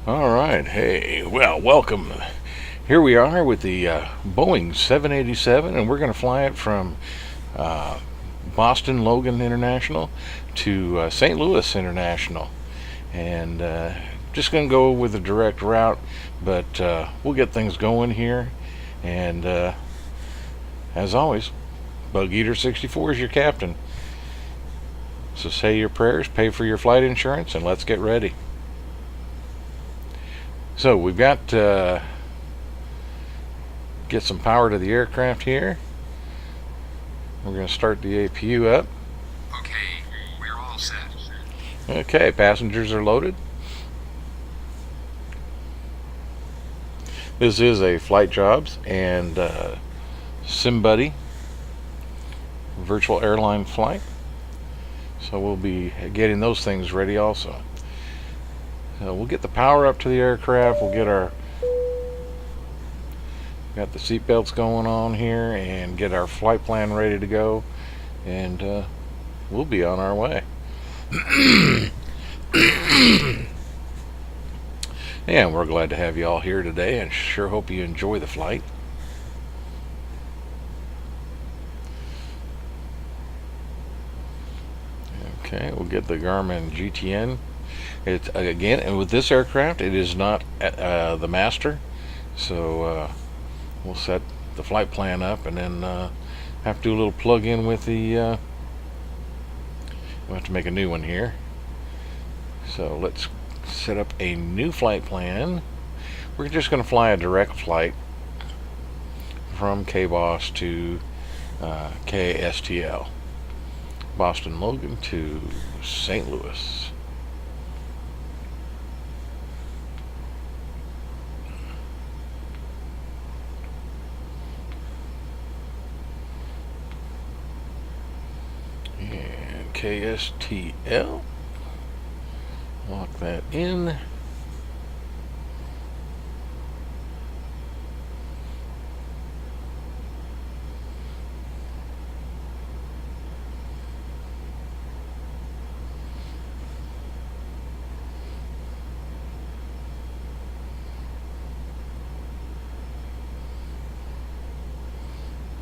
All right. Hey, well, welcome. Here we are with the Boeing 787, and we're going to fly it from uh, Boston Logan International to St. Louis International. And just going to go with a direct route, but we'll get things going here. And as always, Bug Eater 64 is your captain. So say your prayers, pay for your flight insurance, and let's get ready. So we've got get some power to the aircraft here. We're going to start the APU up. Okay, we're all set. Okay, passengers are loaded. This is a Flight Jobs and SimBuddy virtual airline flight. So we'll be getting those things ready also. So we'll get the power up to the aircraft. We'll get our got the seat belts going on here and get our flight plan ready to go, and we'll be on our way. And we're glad to have you all here today, and sure hope you enjoy the flight. Okay, we'll get the Garmin GTN. It's again, and with this aircraft, it is not the master, so we'll set the flight plan up, and then have to do a little plug in with the. We'll have to make a new one here. So let's set up a new flight plan. We're just going to fly a direct flight from KBOS to KSTL, Boston Logan to St. Louis. And KSTL. Lock that in.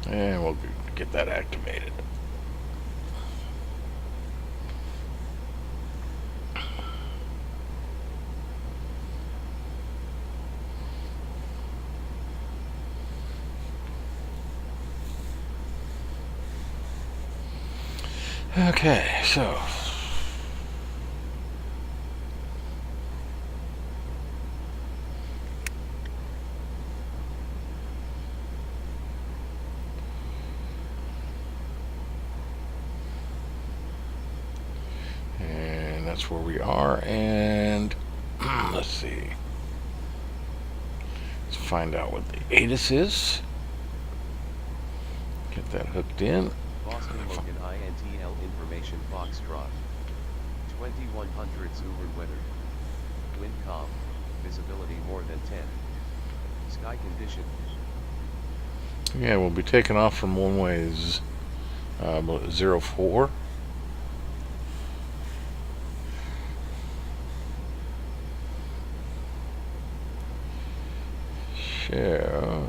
And we'll get that activated. Okay, so and that's where we are, and let's see. Let's find out what the ATIS is. Get that hooked in. Boston Logan INTL Information Foxtrot. 2100 Zoomer weather. Wind calm, visibility more than 10. Sky condition. Yeah, we'll be taking off from runways 04. Share.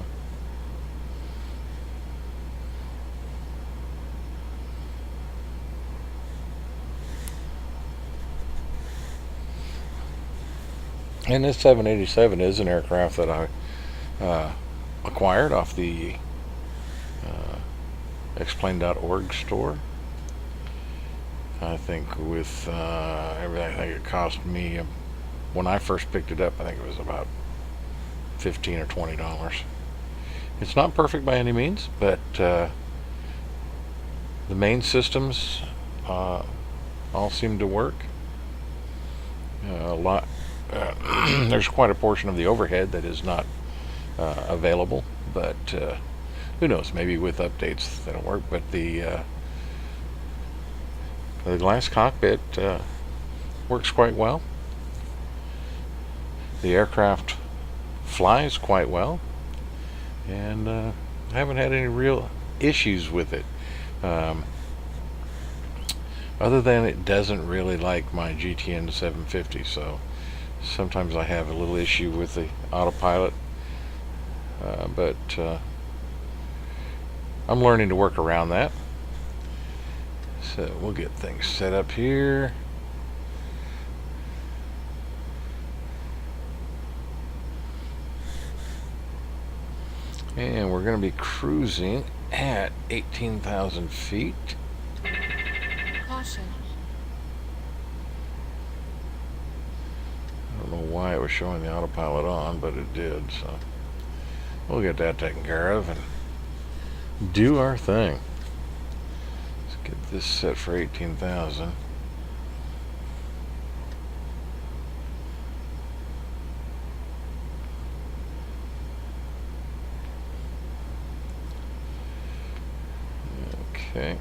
And this 787 is an aircraft that I acquired off the explain.org store. I think with everything, I think it cost me, when I first picked it up, I think it was about $15 or $20. It's not perfect by any means, but the main systems all seem to work. A lot. There's quite a portion of the overhead that is not available, but who knows? Maybe with updates that'll work. But the glass cockpit works quite well. The aircraft flies quite well, and I haven't had any real issues with it. Other than it doesn't really like my GTN 750, so Sometimes I have a little issue with the autopilot, but I'm learning to work around that. So we'll get things set up here. And we're going to be cruising at 18,000 feet. Caution. I don't know why it was showing the autopilot on, but it did, so we'll get that taken care of and do our thing. Let's get this set for 18,000. Okay.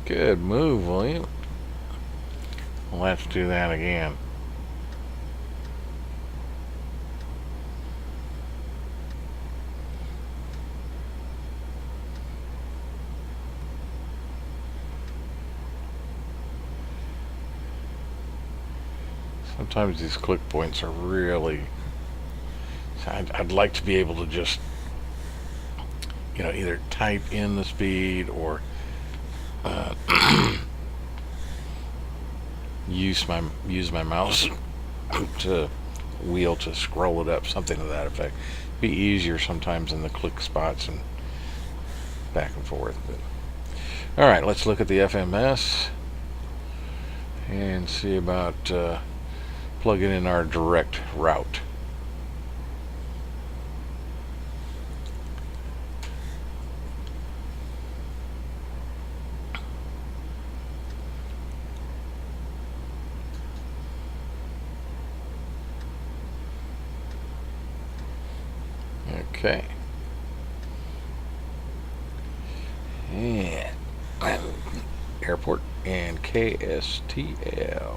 Good move, William. Let's do that again. Sometimes these click points are really... I'd like to be able to just, either type in the speed or use my mouse to wheel to scroll it up, something to that effect. Be easier sometimes in the click spots and back and forth. But all right, let's look at the FMS and see about plugging in our direct route. Okay. And airport and KSTL.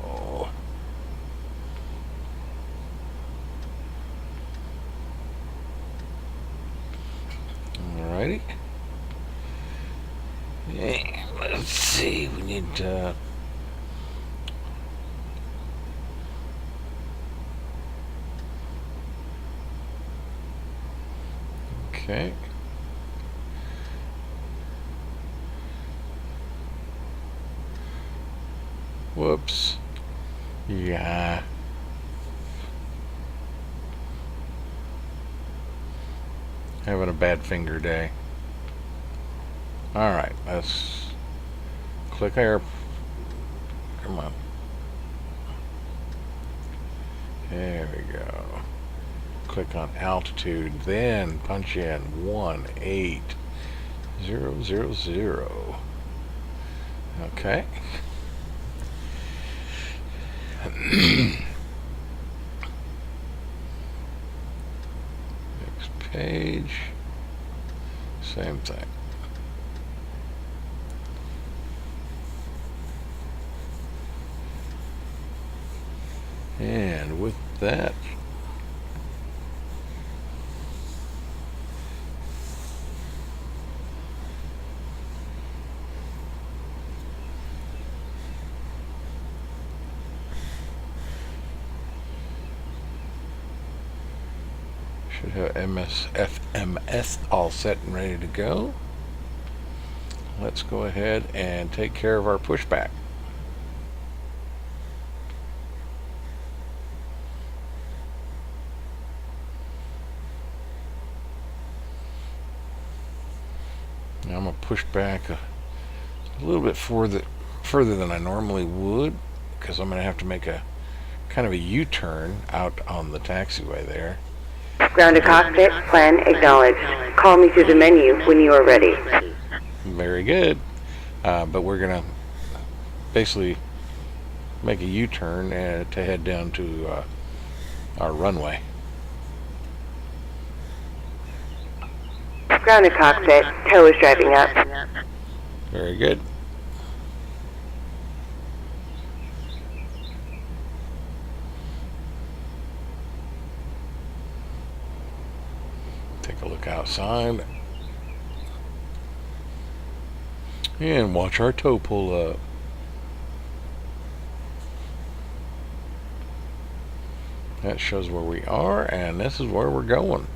Alrighty. And let's see, we need okay. Whoops. Yeah. Having a bad finger day. Alright, let's click air. Come on. There we go. Click on altitude, then punch in 18000. Okay. Next page. Same thing. And with that, should have FMS all set and ready to go. Let's go ahead and take care of our pushback. Now I'm going to push back a little bit further than I normally would, because I'm going to have to make a kind of a U-turn out on the taxiway there. Ground to cockpit, plan acknowledged. Call me through the menu when you are ready. Very good. But we're going to basically make a U-turn to head down to our runway. Ground to cockpit, tow is driving up. Very good. Take a look outside. And watch our tow pull up. That shows where we are, and this is where we're going.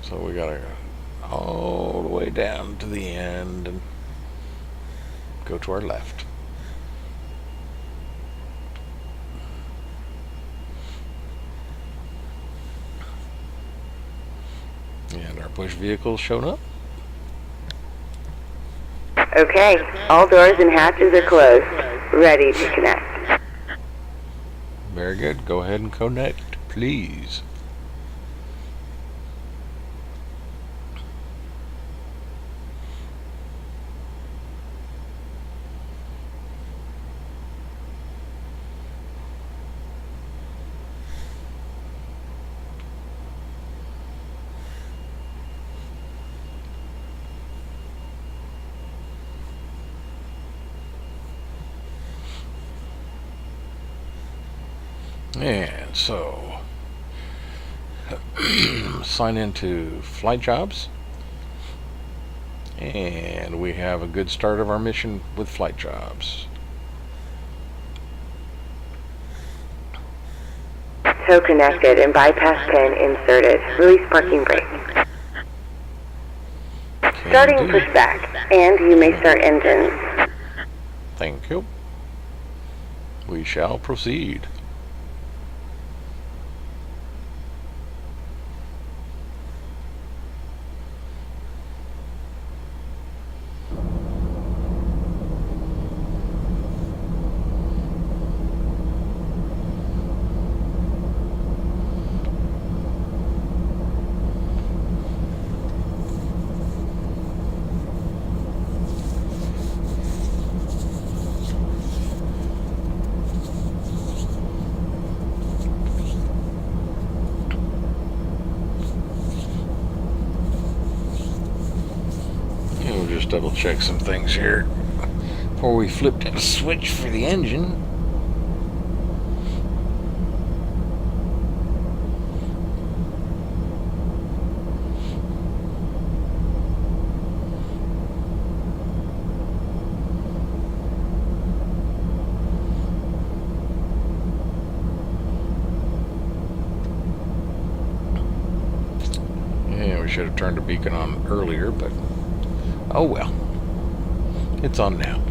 So we gotta go all the way down to the end and go to our left. And our push vehicle's shown up. Okay, all doors and hatches are closed. Ready to connect. Very good. Go ahead and connect, please. And so, sign into Flight Jobs. And we have a good start of our mission with Flight Jobs. Tow connected and bypass pin inserted. Release parking brake. Starting pushback, and you may start engines. Thank you. We shall proceed. We'll just double check some things here before we flip that switch for the engine. Yeah, we should have turned the beacon on earlier, but oh well. It's on now.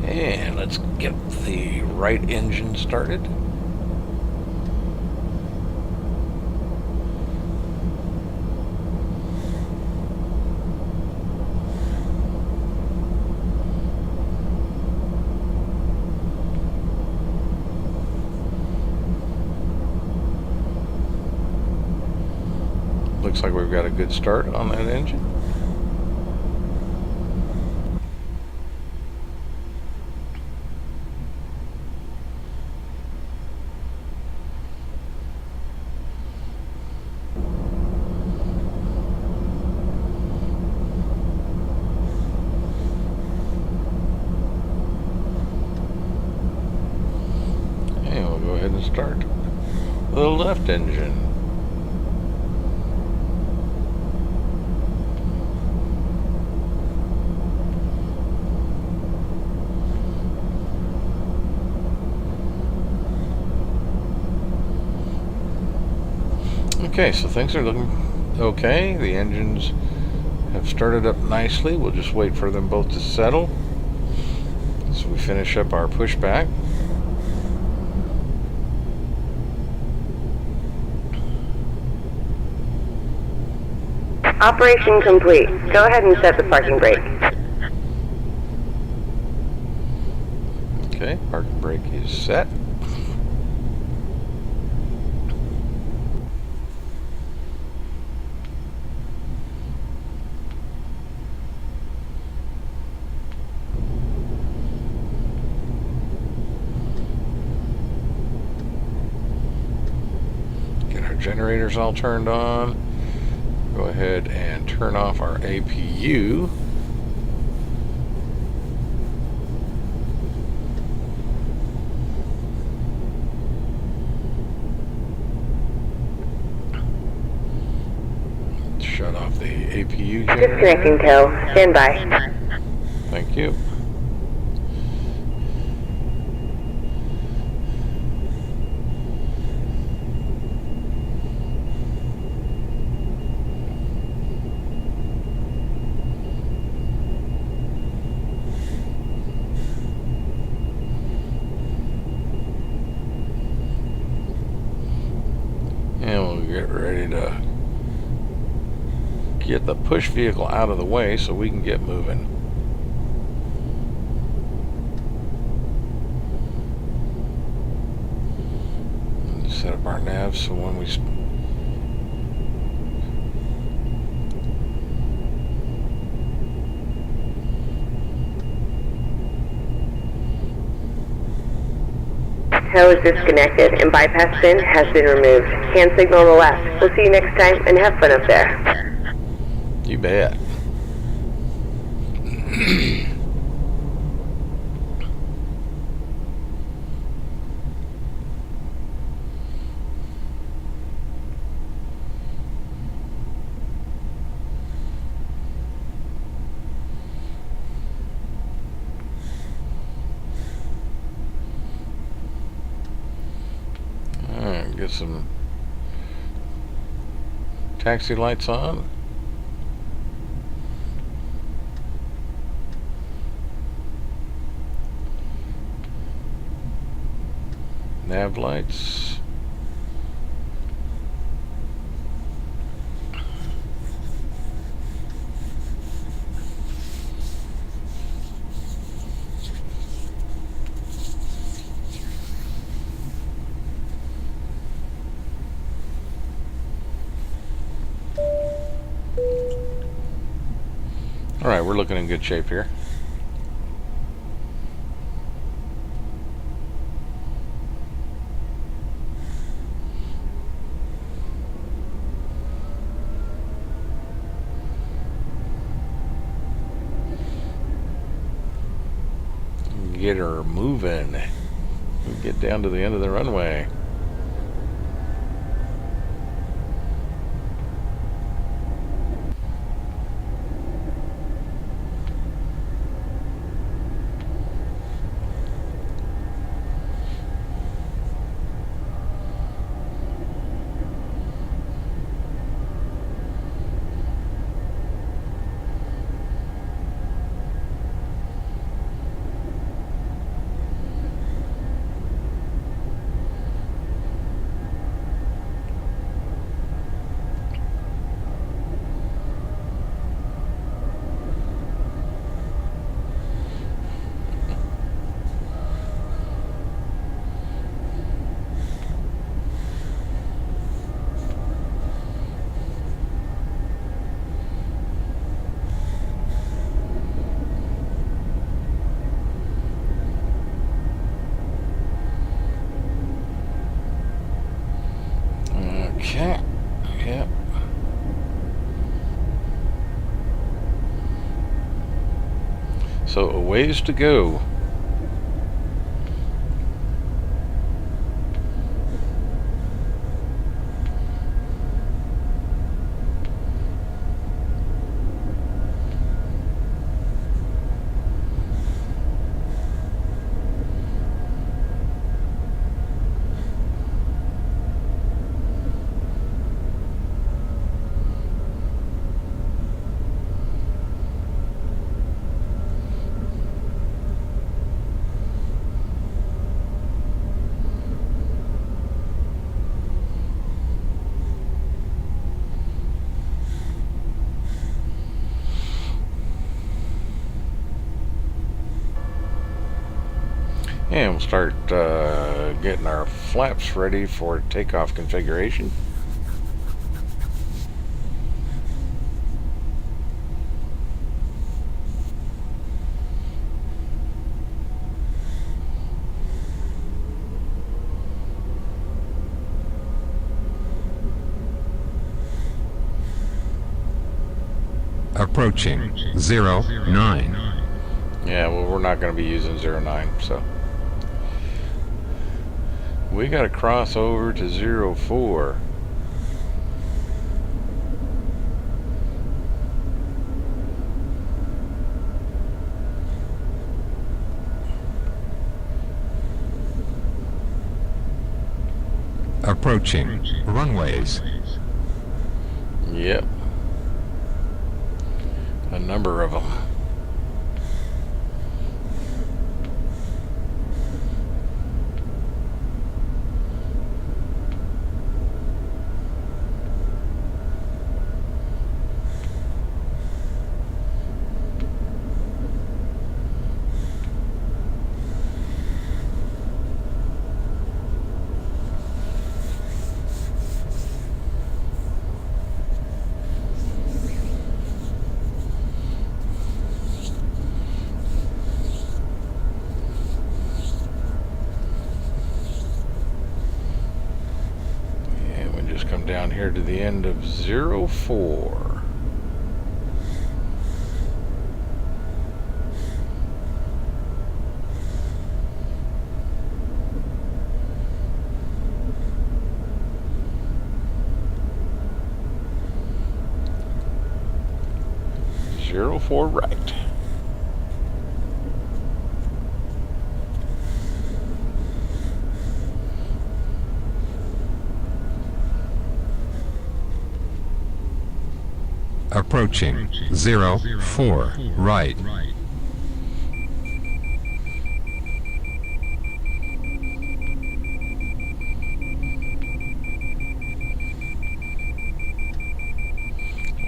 And let's get the right engine started. Looks like we've got a good start on that engine. And we'll go ahead and start the left engine. Okay, so things are looking okay. The engines have started up nicely. We'll just wait for them both to settle as we finish up our pushback. Operation complete. Go ahead and set the parking brake. Okay, parking brake is set. Get our generators all turned on. Go ahead and turn off our APU. Shut off the APU generator. Disconnecting tow. Stand by. Thank you. ready to get the push vehicle out of the way so we can get moving. And set up our nav so when we Tow is disconnected and bypass bin has been removed. Hand signal on the left. We'll see you next time and have fun up there. You bet. Alright, get some taxi lights on. Nav lights. All right, we're looking in good shape here. Get her moving. Get down to the end of the runway. Okay. Yep. So a ways to go. And we'll start getting our flaps ready for takeoff configuration. Approaching 09. Yeah, well, we're not going to be using 09, so we got to cross over to 04. Approaching runways. Yep. A number of them. here to the end of 04. Zero 4 right. Approaching 04 right.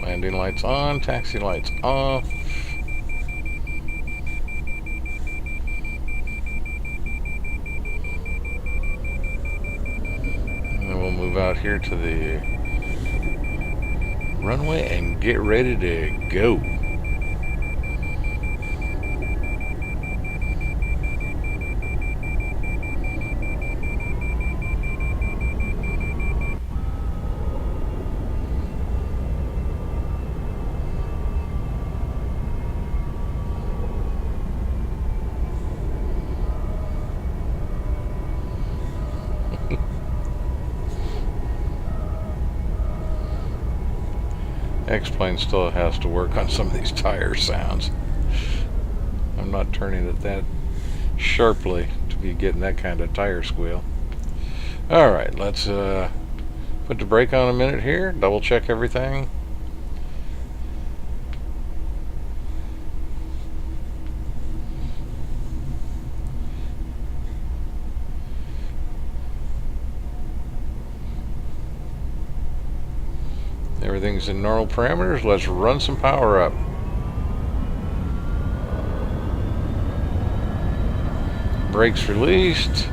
Landing lights on, taxi lights off. And then we'll move out here to the runway and get ready to go. X-Plane still has to work on some of these tire sounds. I'm not turning it that sharply to be getting that kind of tire squeal. Alright, let's put the brake on a minute here, double check everything. Everything's in normal parameters. Let's run some power up. Brakes released.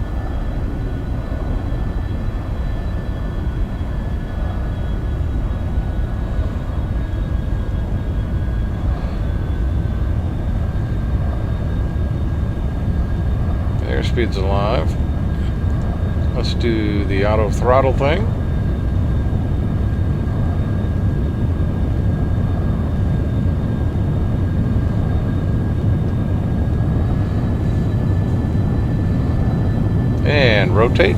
Airspeed's alive. Let's do the auto throttle thing. And rotate.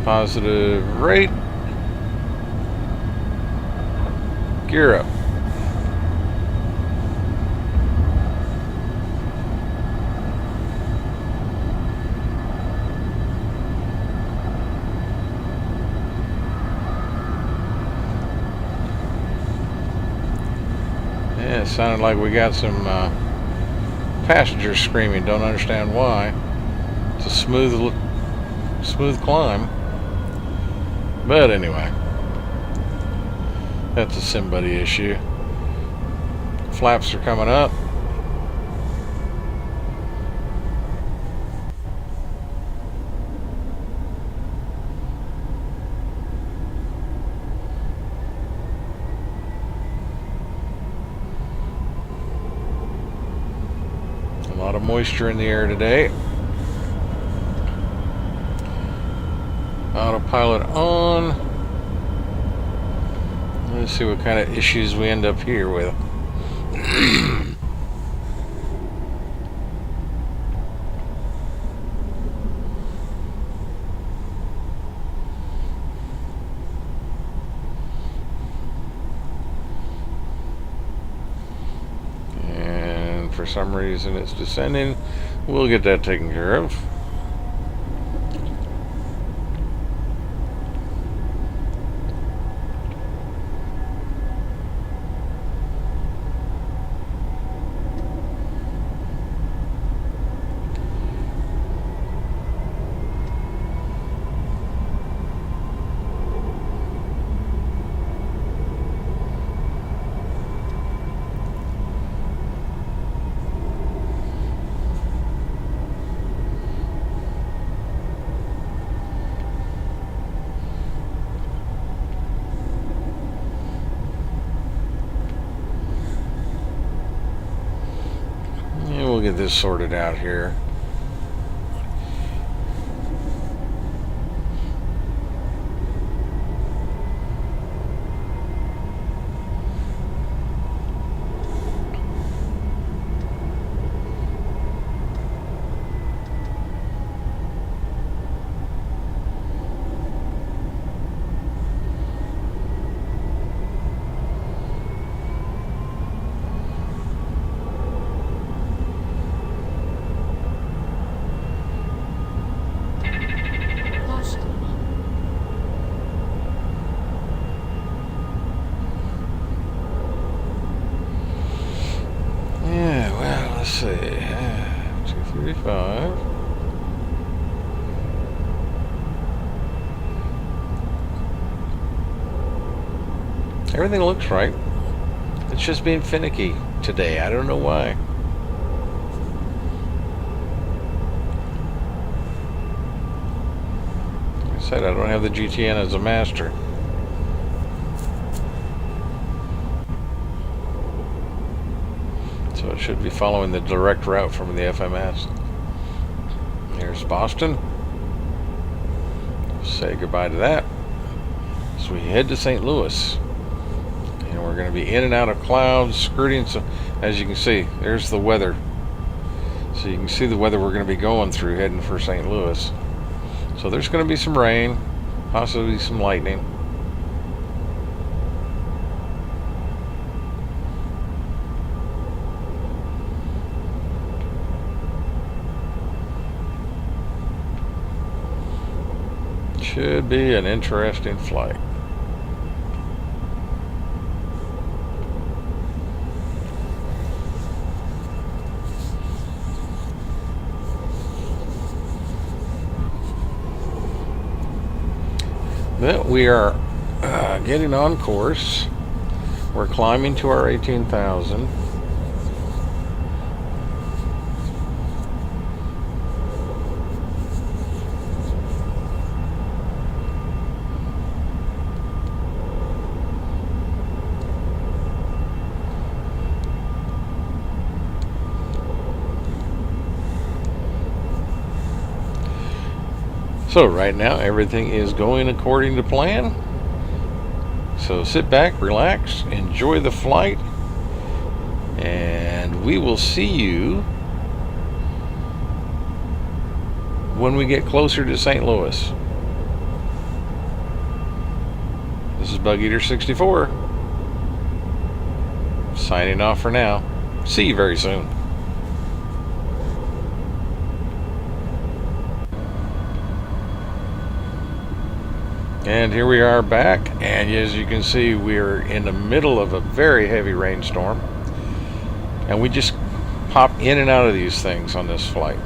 Positive rate. Gear up. Yeah, it sounded like we got some passengers screaming. Don't understand why. It's a smooth climb, but anyway, that's a SimBuddy issue. Flaps are coming up. A lot of moisture in the air today. Autopilot on. Let's see what kind of issues we end up here with. For some reason it's descending. We'll get that taken care of. We'll get this sorted out here. see. 235. Everything looks right. It's just being finicky today. I don't know why. Like I said, I don't have the GTN as a master. So it should be following the direct route from the FMS. Here's Boston. Say goodbye to that. So we head to St. Louis. And we're going to be in and out of clouds, skirting. So, as you can see, there's the weather. So you can see the weather we're going to be going through heading for St. Louis. So there's going to be some rain, possibly some lightning. Should be an interesting flight. But we are getting on course. We're climbing to our 18,000. So right now everything is going according to plan. So sit back, relax, enjoy the flight, and we will see you when we get closer to St. Louis. This is Bug Eater 64 signing off for now. See you very soon. And here we are back, and as you can see, we're in the middle of a very heavy rainstorm, and we just pop in and out of these things on this flight.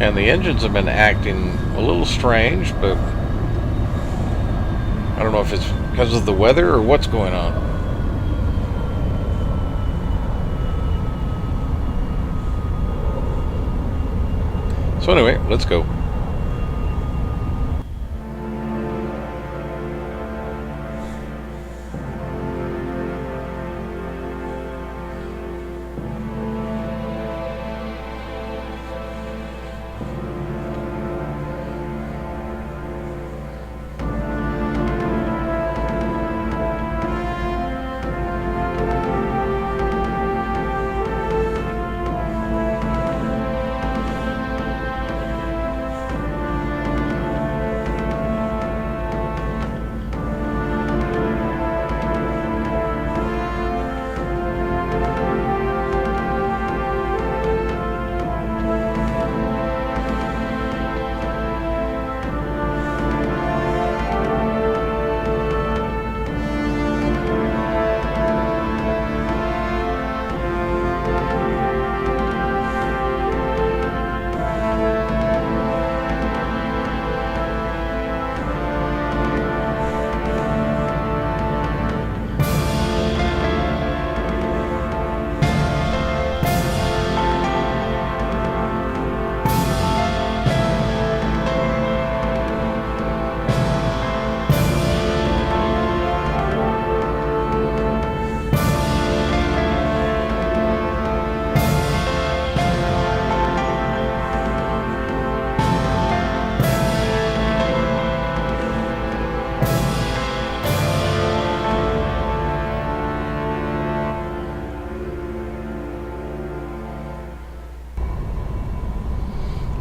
And the engines have been acting a little strange, but I don't know if it's because of the weather or what's going on. So anyway, let's go.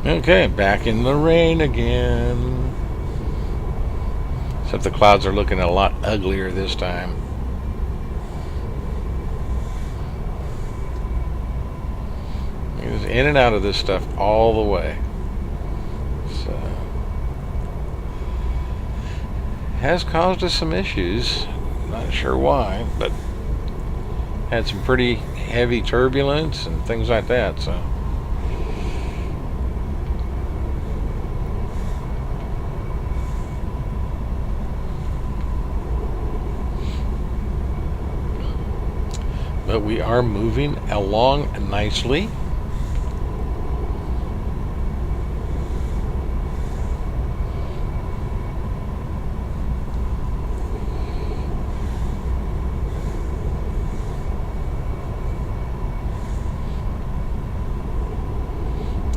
Okay, back in the rain again. Except the clouds are looking a lot uglier this time. It's in and out of this stuff all the way. So, has caused us some issues. Not sure why, but had some pretty heavy turbulence and things like that. So. But we are moving along nicely.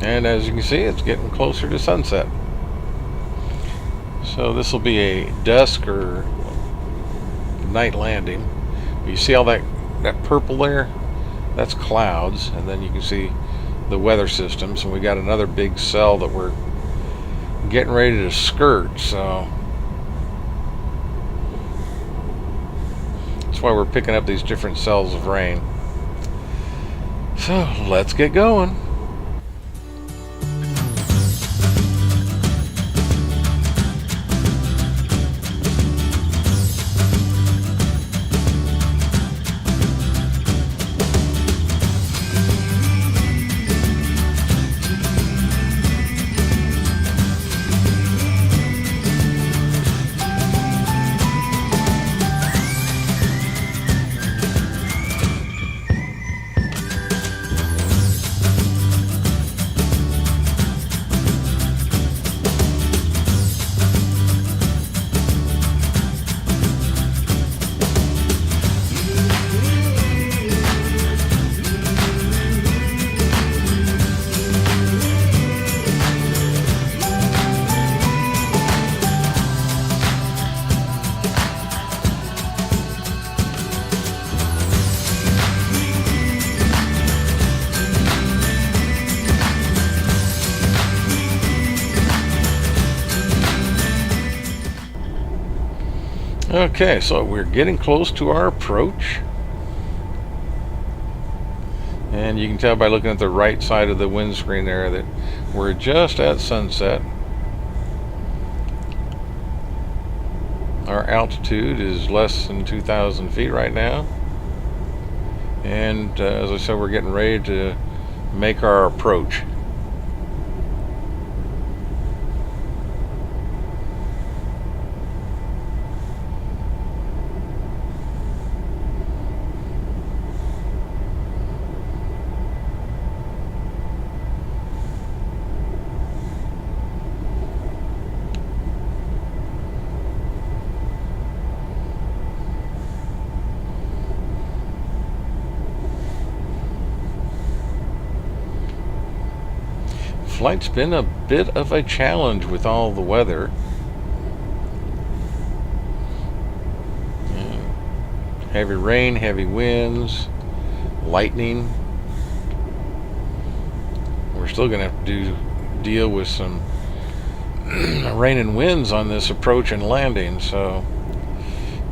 And as you can see, it's getting closer to sunset. So this will be a dusk or night landing. You see all that purple there? That's clouds, and then you can see the weather systems, and we got another big cell that we're getting ready to skirt, so that's why we're picking up these different cells of rain. So let's get going. Okay, so we're getting close to our approach. And you can tell by looking at the right side of the windscreen there that we're just at sunset. Our altitude is less than 2,000 feet right now. And as I said, we're getting ready to make our approach. Flight's been a bit of a challenge with all the weather. Heavy rain, heavy winds, lightning. We're still going to have to deal with some rain and winds on this approach and landing, so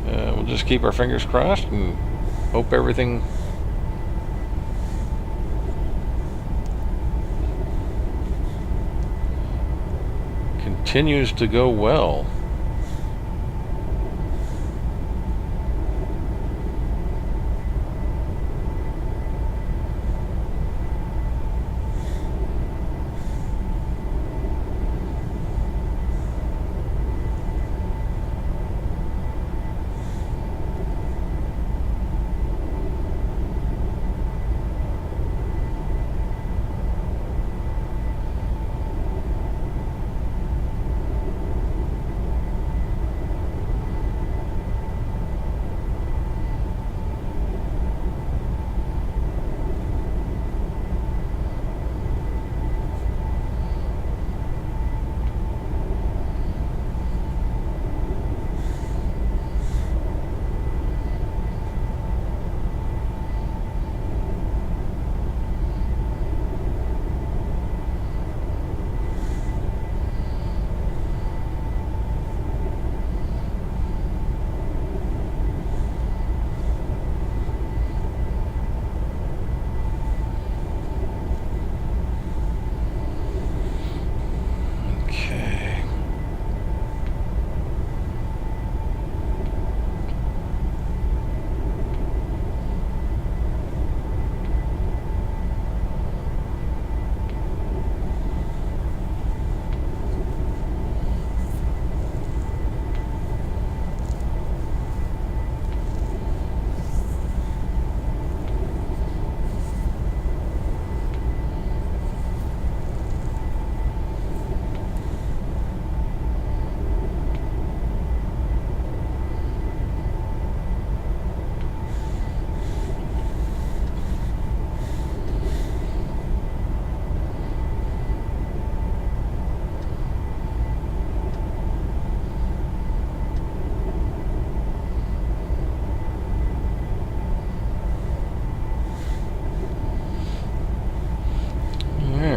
we'll just keep our fingers crossed and hope everything continues to go well.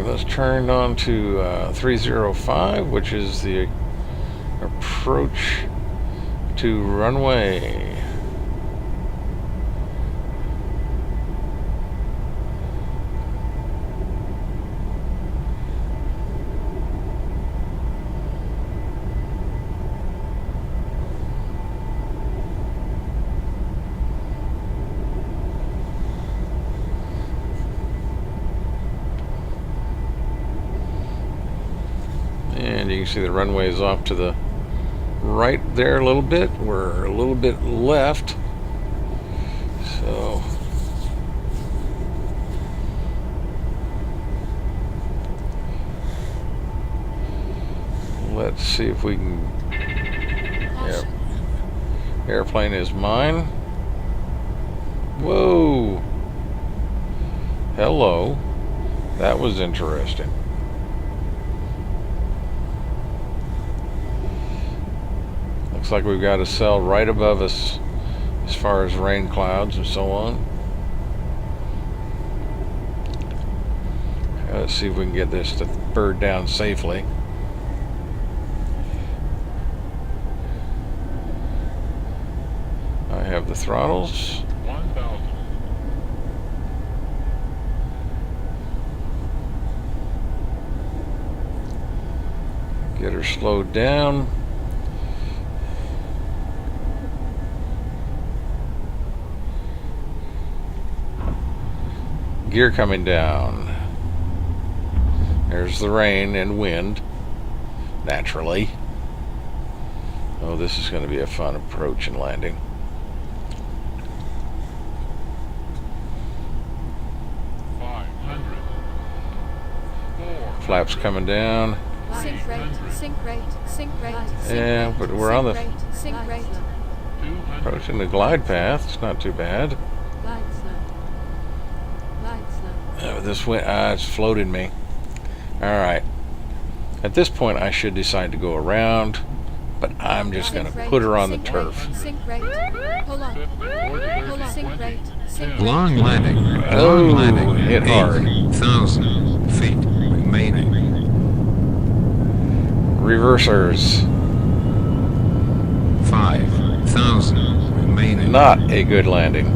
let's turn on to 305, which is the approach to runway. And you can see the runway is off to the right there a little bit. We're a little bit left. So let's see if we can. Yep. Airplane is mine. Whoa. Hello. That was interesting. Looks like we've got a cell right above us as far as rain clouds and so on. Let's see if we can get this bird down safely. I have the throttles. 1,000. Get her slowed down. Gear coming down. There's the rain and wind, naturally. Oh, this is going to be a fun approach and landing. Flaps coming down. Sync rate, sync rate, sync rate. Yeah, but we're on the sync rate. approaching the glide path. It's not too bad. Glide slow. Glide slow. This wind, it's floated me. All right. At this point, I should decide to go around, but I'm just going to put her on the turf. Sync rate. Pull up. Pull up. Sync rate. Sync rate. Long landing. Oh, Long landing. hit hard. 8,000 feet remaining. Reversers. 5,000 remaining. Not a good landing.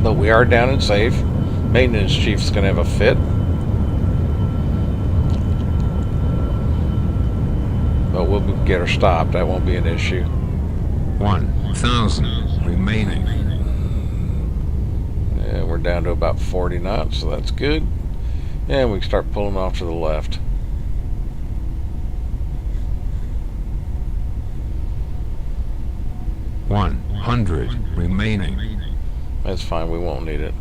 But we are down and safe. Maintenance chief's going to have a fit. But we'll get her stopped. That won't be an issue. 1,000 remaining. Yeah, we're down to about 40 knots, so that's good. And we can start pulling off to the left. $100 remaining. That's fine, we won't need it.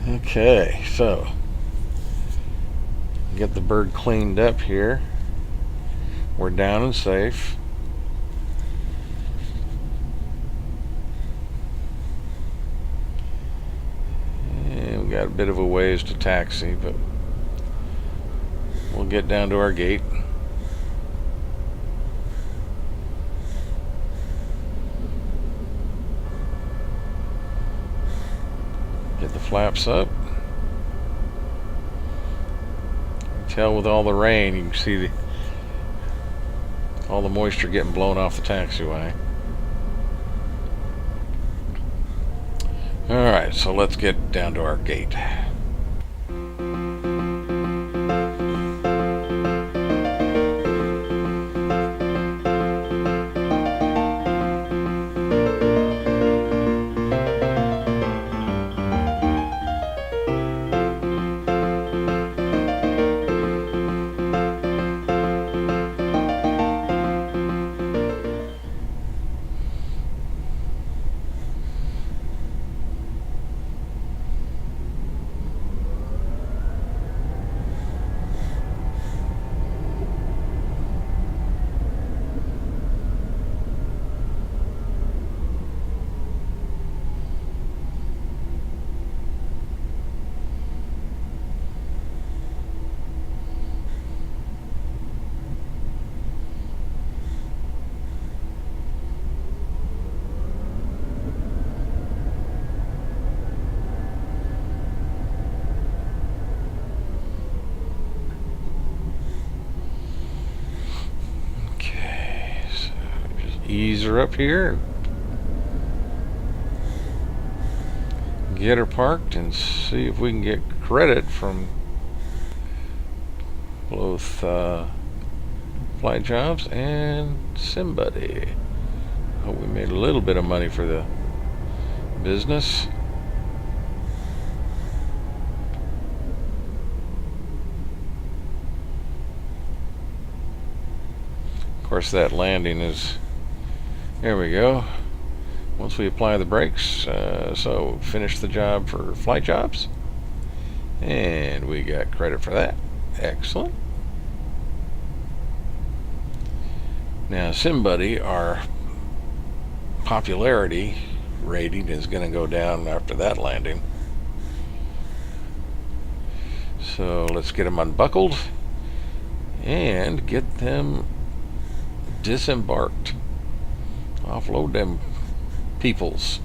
Okay, so get the bird cleaned up here. We're down and safe. And we got a bit of a ways to taxi, but we'll get down to our gate. Get the flaps up. Tell with all the rain, you can see all the moisture getting blown off the taxiway. Alright, so let's get down to our gate. keys are up here. Get her parked and see if we can get credit from both Flight Jobs and Somebody. Hope we made a little bit of money for the business. Of course, that landing is, there we go. Once we apply the brakes, so finish the job for Flight Jobs, and we got credit for that. Excellent. Now, Somebody, our popularity rating is going to go down after that landing. So let's get them unbuckled and get them disembarked. Offload them peoples.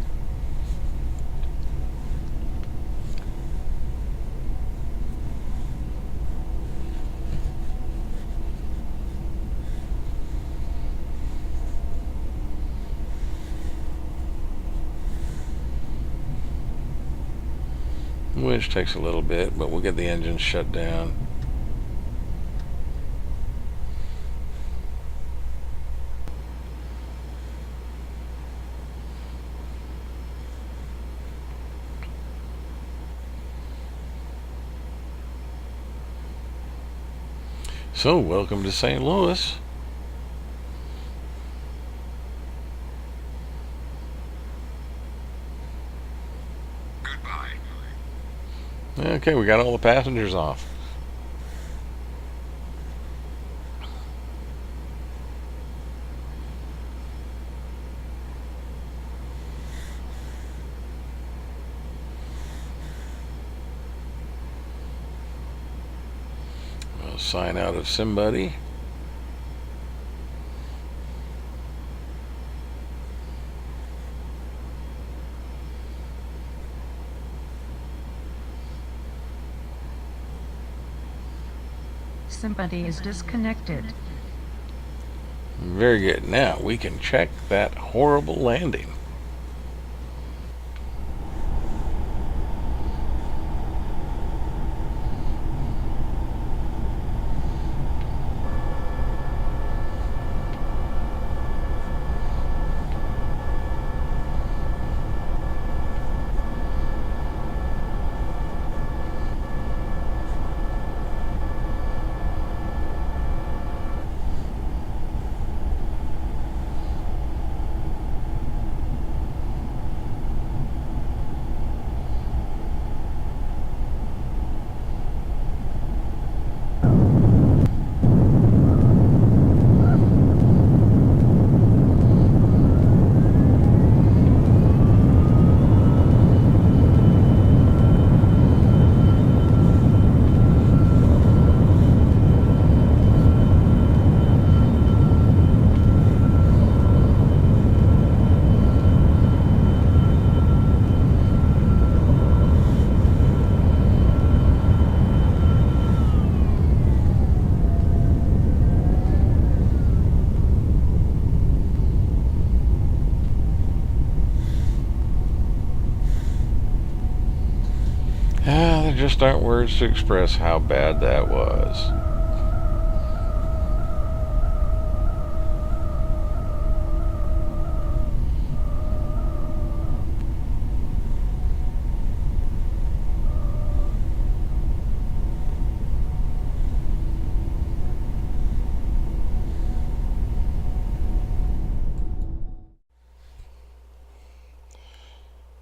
Which takes a little bit, but we'll get the engine shut down. So, welcome to St. Louis. Goodbye. Okay, we got all the passengers off. We'll sign out of Somebody. Somebody is disconnected. Very good. Now we can check that horrible landing. There just aren't words to express how bad that was.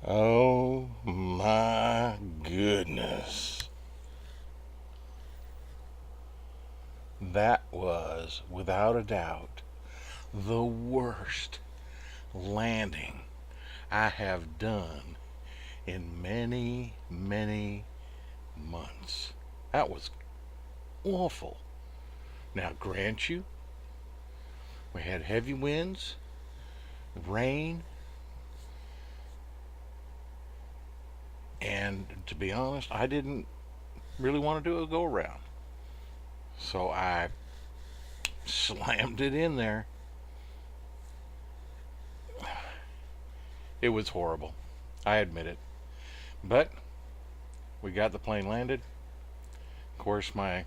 Oh my goodness. That was, without a doubt, the worst landing I have done in many, many months. That was awful. Now, grant you, we had heavy winds, rain, and to be honest, I didn't really want to do a go around. So I slammed it in there. It was horrible. I admit it. But we got the plane landed. Of course, my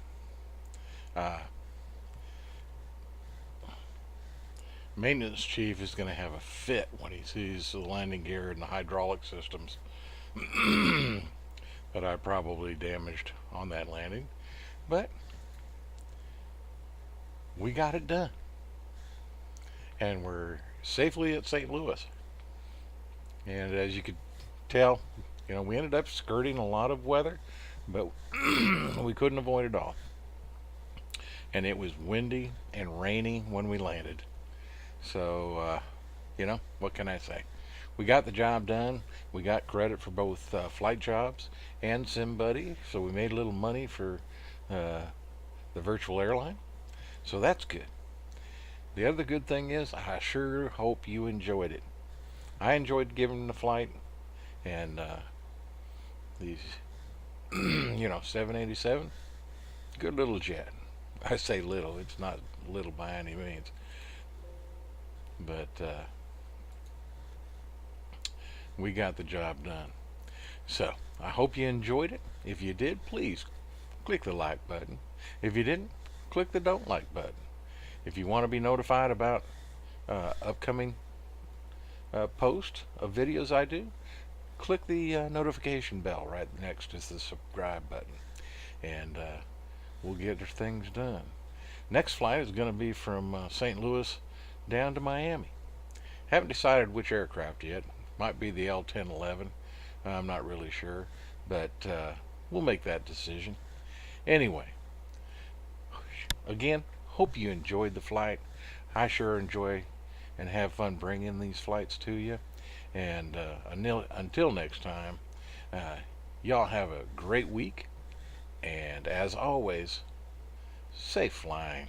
maintenance chief is going to have a fit when he sees the landing gear and the hydraulic systems that I probably damaged on that landing. But we got it done. And we're safely at St. Louis. And as you could tell, we ended up skirting a lot of weather, but we couldn't avoid it all. And it was windy and rainy when we landed. So, what can I say? We got the job done. We got credit for both flight jobs and SimBuddy, so we made a little money for the virtual airline. So that's good. The other good thing is, I sure hope you enjoyed it. I enjoyed giving the flight, and these, 787, good little jet. I say little, it's not little by any means. But we got the job done. So, I hope you enjoyed it. If you did, please click the like button. If you didn't, click the don't like button. If you want to be notified about upcoming posts of videos I do, click the notification bell right next to the subscribe button. And we'll get things done. Next flight is going to be from St. Louis down to Miami. Haven't decided which aircraft yet. Might be the L-1011. I'm not really sure, but we'll make that decision. Anyway, again, hope you enjoyed the flight. I sure enjoy and have fun bringing these flights to you. And until next time, y'all have a great week. And as always, safe flying.